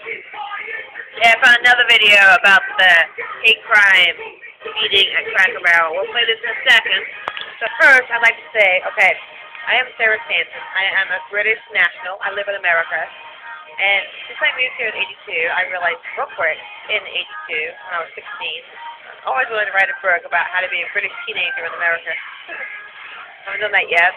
Yeah, I found another video about the hate crime beating at Cracker Barrel. We'll play this in a second. But first, I'd like to say, okay, I am Sarah Stanton. I am a British national. I live in America. And since I moved here in '82, I realized real quick in '82, when I was 16, I always wanted to write a book about how to be a British teenager in America. I haven't done that yet,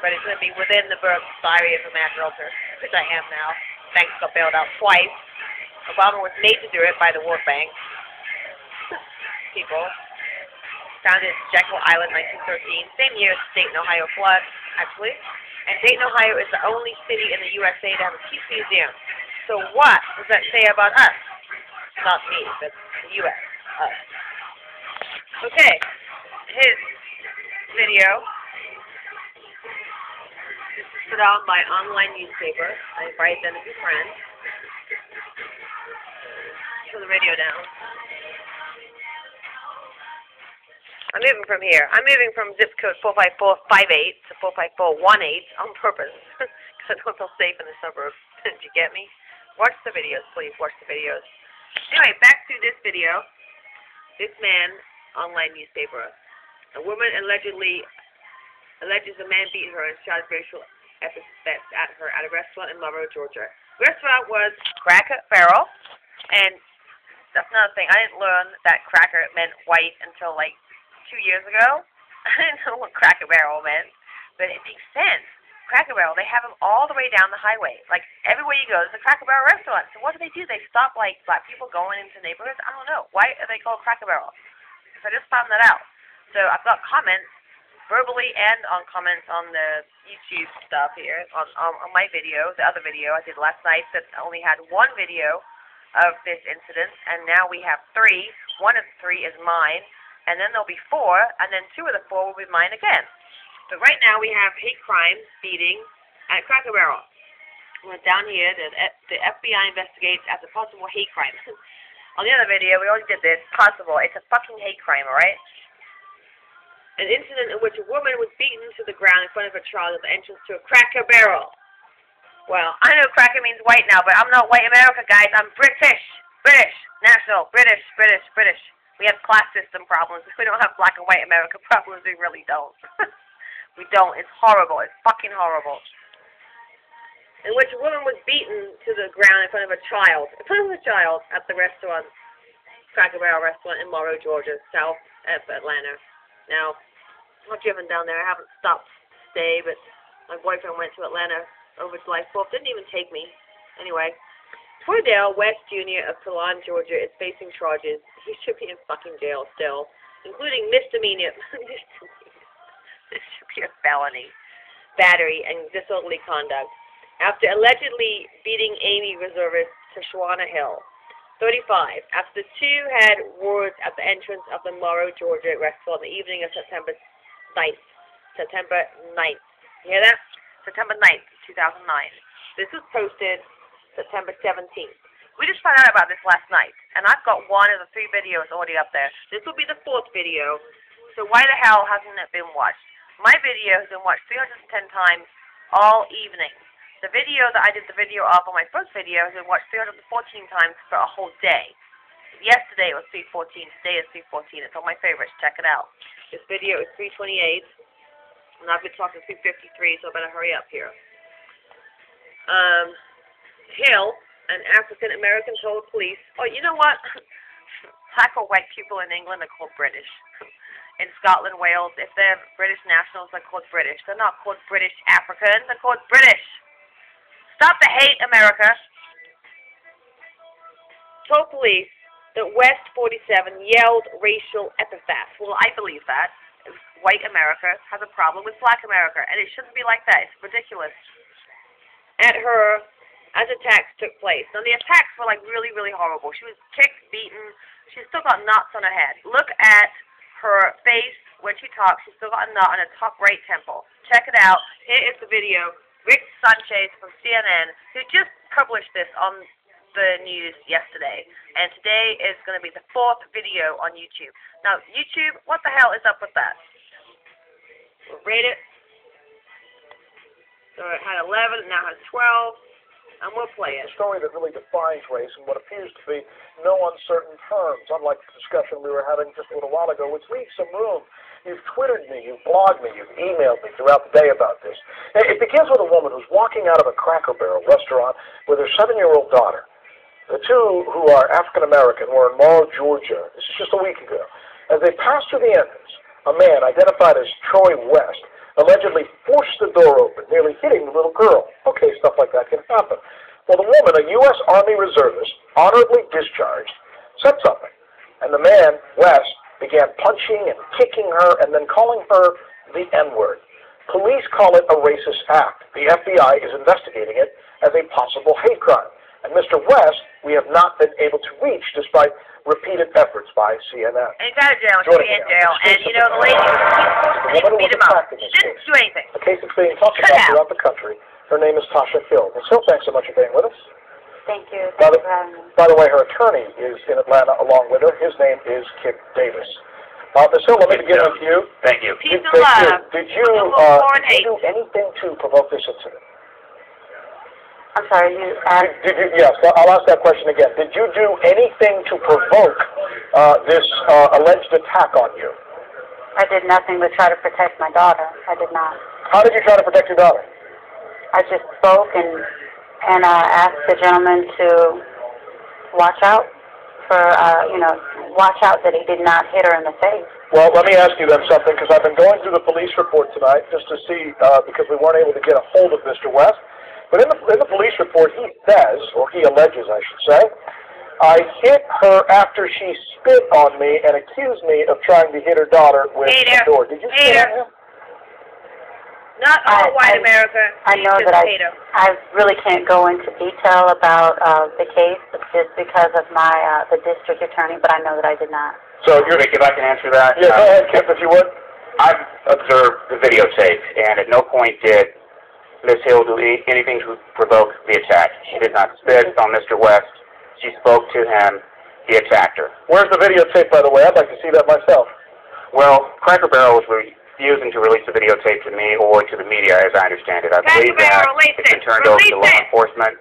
but it's going to be within the book Diary of a Mad Realtor, which I am now. Banks got bailed out twice. Obama was made to do it by the World Bank. People founded Jekyll Island in 1913, same year as Dayton, Ohio flood, actually. And Dayton, Ohio is the only city in the USA to have a peace museum. So what does that say about us? Not me, but the U.S. Us. Okay, his video. This is put on by online newspaper. I invite them to be friends. Turn the radio down. I'm moving from here. I'm moving from zip code 45458 to 45418 on purpose because I don't feel safe in the suburbs. Did you get me? Watch the videos, please. Watch the videos. Anyway, back to this video. This man, online newspaper. A woman alleges a man beat her and shouted racial epithets at her at a restaurant in Monroe, Georgia. The restaurant was Cracker Barrel, and that's another thing. I didn't learn that cracker meant white until like 2 years ago. I didn't know what Cracker Barrel meant, but it makes sense. Cracker Barrel, they have them all the way down the highway. Like, everywhere you go, there's a Cracker Barrel restaurant. So what do? They stop, like, black people going into neighborhoods? I don't know. Why are they called Cracker Barrel? So I just found that out. So I've got comments, verbally and on comments on the YouTube stuff here, on my video, the other video I did last night that only had one video of this incident, and now we have 3. One of the 3 is mine, and then there'll be 4, and then 2 of the 4 will be mine again. But right now we have hate crime beating at Cracker Barrel. We're down here, the FBI investigates as a possible hate crime. On the other video, we already did this. Possible. It's a fucking hate crime, alright? An incident in which a woman was beaten to the ground in front of a child at the entrance to a Cracker Barrel. Well, I know cracker means white now, but I'm not white America, guys. I'm British. British. National. British. We have class system problems. We don't have black and white America problems. We really don't. We don't. It's horrible. It's fucking horrible. In which a woman was beaten to the ground in front of a child. In front of a child at the restaurant, Cracker Barrel restaurant in Monroe, Georgia, south of Atlanta. Now, I've driven down there. I haven't stopped to stay, but my boyfriend went to Atlanta over July 4th. Didn't even take me. Anyway, Cordell West Jr. of Talon, Georgia is facing charges. He should be in fucking jail still, including misdemeanor. This should be a felony. Battery and disorderly conduct. After allegedly beating Amy reservist Tashwana Hill, 35, after the 2 had words at the entrance of the Monroe, Georgia restaurant on the evening of September 9th. September 9th. You hear that? September 9th, 2009. This was posted September 17th. We just found out about this last night, and I've got 1 of the 3 videos already up there. This will be the 4th video, so why the hell hasn't it been watched? My video has been watched 310 times all evening. The video that I did the video of on my first video has been watched 314 times for a whole day. Yesterday it was 314, today is 314. It's on my favorites, check it out. This video is 328. And I've been talking 353, so I better hurry up here. Hill, an African-American, told police, oh, you know what? Black or white people in England are called British. In Scotland, Wales, if they're British nationals, they're called British. They're not called British Africans, they're called British. Stop the hate, America. Told police that West 47 yelled racial epithets. Well, I believe that. White America has a problem with black America, and it shouldn't be like that. It's ridiculous. At her, as attacks took place. Now, the attacks were, like, really, really horrible. She was kicked, beaten. She's still got knots on her head. Look at her face when she talks. She's still got a knot on her top right temple. Check it out. Here is the video. Rick Sanchez from CNN, who just published this on the news yesterday, and today is going to be the 4th video on YouTube. Now, YouTube, what the hell is up with that? We'll rate it. So it had 11, now has 12. And we'll play it. A story that really defines race in what appears to be no uncertain terms, unlike the discussion we were having just a little while ago, which leaves some room. You've Twittered me, you've blogged me, you've emailed me throughout the day about this. It begins with a woman who's walking out of a Cracker Barrel restaurant with her 7-year-old daughter. The two, who are African-American, were in Morrow, Georgia. This is just a week ago. As they passed through the entrance, a man identified as Troy West allegedly forced the door open, nearly hitting the little girl. Okay, stuff like that can happen. Well, the woman, a U.S. Army reservist, honorably discharged, said something. And the man, West, began punching and kicking her and then calling her the N-word. Police call it a racist act. The FBI is investigating it as a possible hate crime. And Mr. West, we have not been able to reach despite repeated efforts by CNN. And he got in jail, and he'll be in jail. And, you know, the lady, he beat him up. She didn't do anything. A case that's being talked about throughout the country. Her name is Tasha Hill. Ms. Hill, thanks so much for being with us. Thank you. Thank you for having me. By the way, her attorney is in Atlanta along with her. His name is Kip Davis. Ms. Hill, let me begin with you. Thank you. Peace and love. Did you do anything to provoke this incident? I'm sorry, you asked? Yes, I'll ask that question again. Did you do anything to provoke this alleged attack on you? I did nothing but try to protect my daughter. I did not. How did you try to protect your daughter? I just spoke and asked the gentleman to watch out for, watch out that he did not hit her in the face. Well, let me ask you then something, because I've been going through the police report tonight just to see, because we weren't able to get a hold of Mr. West. But in the police report, he says, or he alleges, I should say, I hit her after she spit on me and accused me of trying to hit her daughter with the door. Did you spit on him? Not all white America. I know that I really can't go into detail about the case just because of my the district attorney, but I know that I did not. So, Rick, if I can answer that. Yeah, go ahead, Kip, if you would. I've observed the videotape, and at no point did Ms. Hill do anything to provoke the attack. She did not spit on Mr. West. She spoke to him. He attacked her. Where's the videotape, by the way? I'd like to see that myself. Well, Cracker Barrel was refusing to release the videotape to me or to the media, as I understand it. I believe that it's been turned over to law enforcement,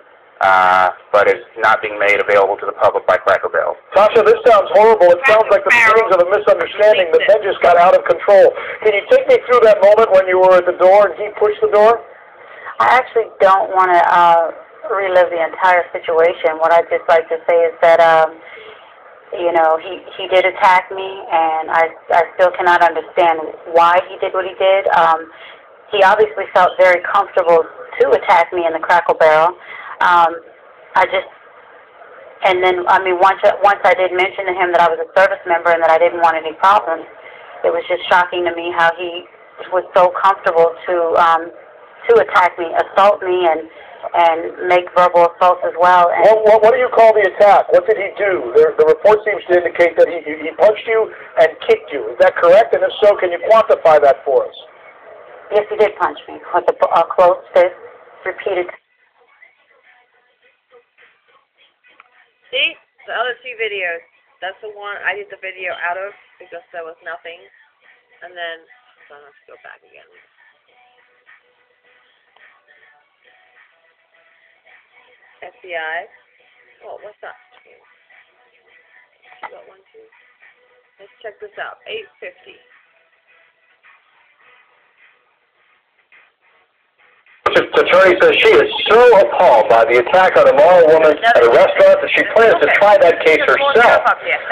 but is not being made available to the public by Cracker Barrel. Tasha, this sounds horrible. It sounds like the beginnings of a misunderstanding that then just got out of control. Can you take me through that moment when you were at the door and he pushed the door? I actually don't want to relive the entire situation. What I'd just like to say is that, he did attack me, and I still cannot understand why he did what he did. He obviously felt very comfortable to attack me in the Cracker Barrel. Once I did mention to him that I was a service member and that I didn't want any problems, it was just shocking to me how he was so comfortable to attack me, assault me, and make verbal assaults as well. And what do you call the attack? What did he do? The report seems to indicate that he punched you and kicked you. Is that correct? And if so, can you quantify that for us? Yes, he did punch me with a closed fist, repeated. See? The other two videos. That's the one I did the video out of because there was nothing. And then, so I have to go back again. FBI. Oh, what's up? You got one, two. Let's check this out. 850. The attorney says she is so appalled by the attack on a Morrow woman at a restaurant that she plans to try that case herself.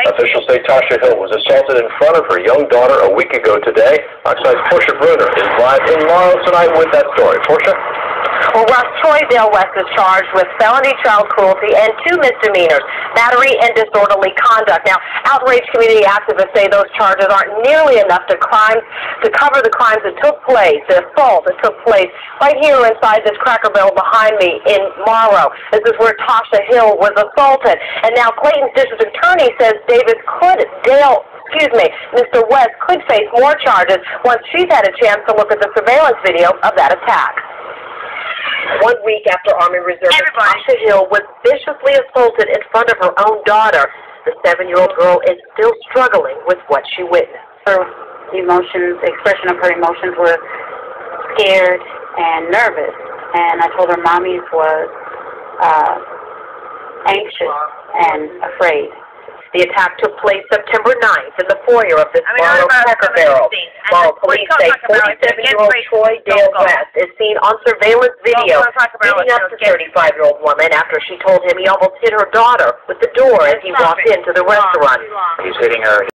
Officials say Tasha Hill was assaulted in front of her young daughter a week ago today. Outside Portia Bruner is live in Morrow tonight with that story. Portia? Well, Russ, Troy Dale West is charged with felony child cruelty and 2 misdemeanors, battery and disorderly conduct. Now, outraged community activists say those charges aren't nearly enough to cover the crimes that took place, the assault that took place right here inside this Cracker Barrel behind me in Morrow. This is where Tasha Hill was assaulted. And now Clayton's district attorney says Mr. West could face more charges once she's had a chance to look at the surveillance video of that attack. 1 week after Army Reservist Tasha Hill was viciously assaulted in front of her own daughter, the 7-year-old girl is still struggling with what she witnessed. Her expression of her emotions were scared and nervous. And I told her Mommy's was anxious and afraid. The attack took place September 9th in the foyer of this Marlow Cracker Barrel. Marlow police say 47-year-old Troy Dale West is seen on surveillance video beating up the 35-year-old woman after she told him he almost hit her daughter with the door as he walked into the restaurant. He's hitting her.